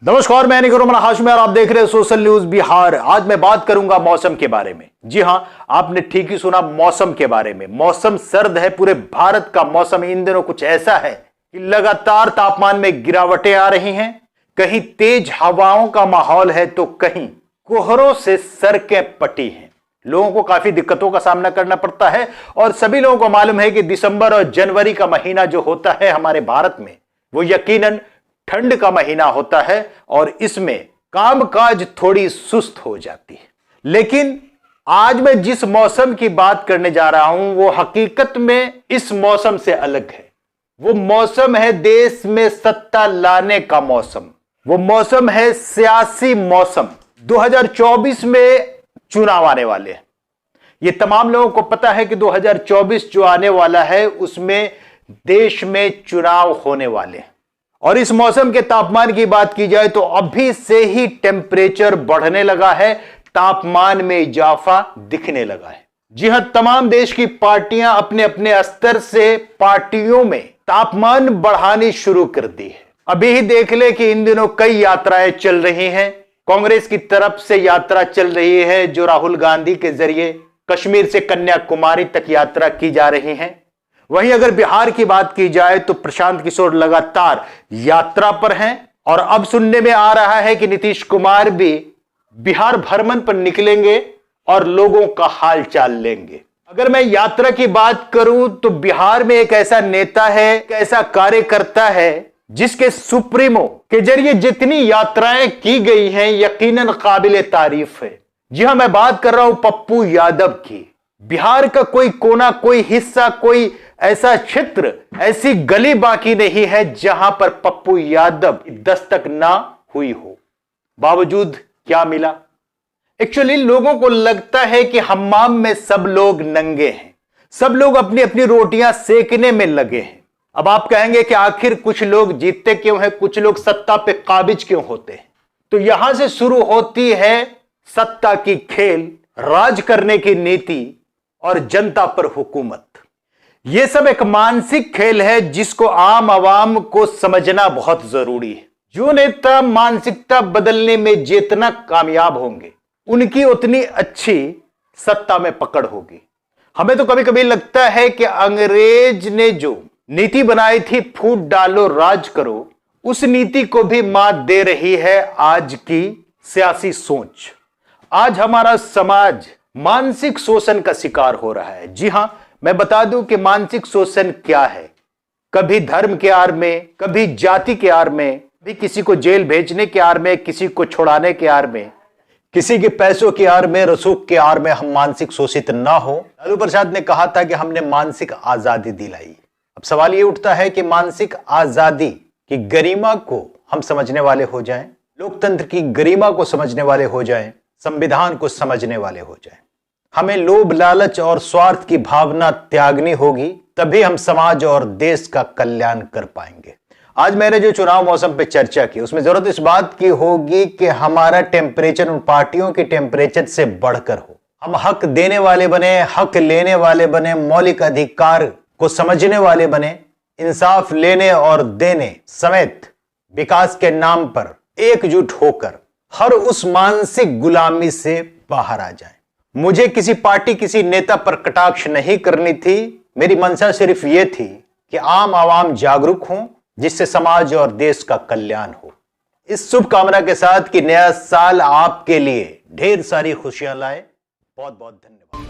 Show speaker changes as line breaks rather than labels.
नमस्कार, मैं निगुरमन हाशमी और आप देख रहे हैं सोशल न्यूज बिहार। आज मैं बात करूंगा मौसम के बारे में। जी हां, आपने ठीक ही सुना, मौसम के बारे में। मौसम सर्द है, पूरे भारत का मौसम इन दिनों कुछ ऐसा है कि लगातार तापमान में गिरावटें आ रही हैं। कहीं तेज हवाओं का माहौल है तो कहीं कोहरों से सड़कें पटी हैं। लोगों को काफी दिक्कतों का सामना करना पड़ता है और सभी लोगों को मालूम है कि दिसंबर और जनवरी का महीना जो होता है हमारे भारत में, वो यकीनन ठंड का महीना होता है और इसमें कामकाज थोड़ी सुस्त हो जाती है। लेकिन आज मैं जिस मौसम की बात करने जा रहा हूं वो हकीकत में इस मौसम से अलग है। वो मौसम है देश में सत्ता लाने का मौसम। वो मौसम है सियासी मौसम। 2024 में चुनाव आने वाले हैं। ये तमाम लोगों को पता है कि 2024 जो आने वाला है उसमें देश में चुनाव होने वाले हैं। और इस मौसम के तापमान की बात की जाए तो अभी से ही टेम्परेचर बढ़ने लगा है, तापमान में इजाफा दिखने लगा है। जी हां, तमाम देश की पार्टियां अपने अपने स्तर से पार्टियों में तापमान बढ़ानी शुरू कर दी है। अभी ही देख ले कि इन दिनों कई यात्राएं चल रही हैं। कांग्रेस की तरफ से यात्रा चल रही है जो राहुल गांधी के जरिए कश्मीर से कन्याकुमारी तक यात्रा की जा रही है। वहीं अगर बिहार की बात की जाए तो प्रशांत किशोर लगातार यात्रा पर हैं और अब सुनने में आ रहा है कि नीतीश कुमार भी बिहार भ्रमण पर निकलेंगे और लोगों का हाल चाल लेंगे। अगर मैं यात्रा की बात करूं तो बिहार में एक ऐसा नेता है, एक ऐसा कार्यकर्ता है जिसके सुप्रीमो के जरिए जितनी यात्राएं की गई हैं यकीनन काबिले तारीफ है। जी हां, मैं बात कर रहा हूं पप्पू यादव की। बिहार का कोई कोना, कोई हिस्सा, कोई ऐसा क्षेत्र, ऐसी गली बाकी नहीं है जहां पर पप्पू यादव दस्तक ना हुई हो। बावजूद क्या मिला? एक्चुअली लोगों को लगता है कि हम्माम में सब लोग नंगे हैं, सब लोग अपनी अपनी रोटियां सेकने में लगे हैं। अब आप कहेंगे कि आखिर कुछ लोग जीतते क्यों हैं, कुछ लोग सत्ता पे काबिज क्यों होते हैं? तो यहां से शुरू होती है सत्ता की खेल, राज करने की नीति और जनता पर हुकूमत। यह सब एक मानसिक खेल है जिसको आम आवाम को समझना बहुत जरूरी है। जो नेता मानसिकता बदलने में जितना कामयाब होंगे उनकी उतनी अच्छी सत्ता में पकड़ होगी। हमें तो कभी कभी लगता है कि अंग्रेज ने जो नीति बनाई थी, फूट डालो राज करो, उस नीति को भी मात दे रही है आज की सियासी सोच। आज हमारा समाज मानसिक शोषण का शिकार हो रहा है। जी हां, मैं बता दूं कि मानसिक शोषण क्या है। कभी धर्म के आड़ में, कभी जाति के आड़ में, कभी किसी को जेल भेजने के आड़ में, किसी को छुड़ाने के आड़ में, किसी के पैसों के आड़ में, रसूख के आड़ में हम मानसिक शोषित ना हो। लालू प्रसाद ने कहा था कि हमने मानसिक आजादी दिलाई। अब सवाल यह उठता है कि मानसिक आजादी की गरिमा को हम समझने वाले हो जाएं, लोकतंत्र की गरिमा को समझने वाले हो जाएं, संविधान को समझने वाले हो जाएं। हमें लोभ, लालच और स्वार्थ की भावना त्यागनी होगी, तभी हम समाज और देश का कल्याण कर पाएंगे। आज मैंने जो चुनाव मौसम पे चर्चा की उसमें जरूरत इस बात की होगी कि हमारा टेम्परेचर उन पार्टियों के टेम्परेचर से बढ़कर हो। हम हक देने वाले बने, हक लेने वाले बने, मौलिक अधिकार को समझने वाले बने, इंसाफ लेने और देने समेत विकास के नाम पर एकजुट होकर हर उस मानसिक गुलामी से बाहर आ जाए। मुझे किसी पार्टी, किसी नेता पर कटाक्ष नहीं करनी थी। मेरी मंशा सिर्फ यह थी कि आम आवाम जागरूक हों, जिससे समाज और देश का कल्याण हो। इस शुभ कामना के साथ कि नया साल आपके लिए ढेर सारी खुशियां लाए। बहुत बहुत धन्यवाद।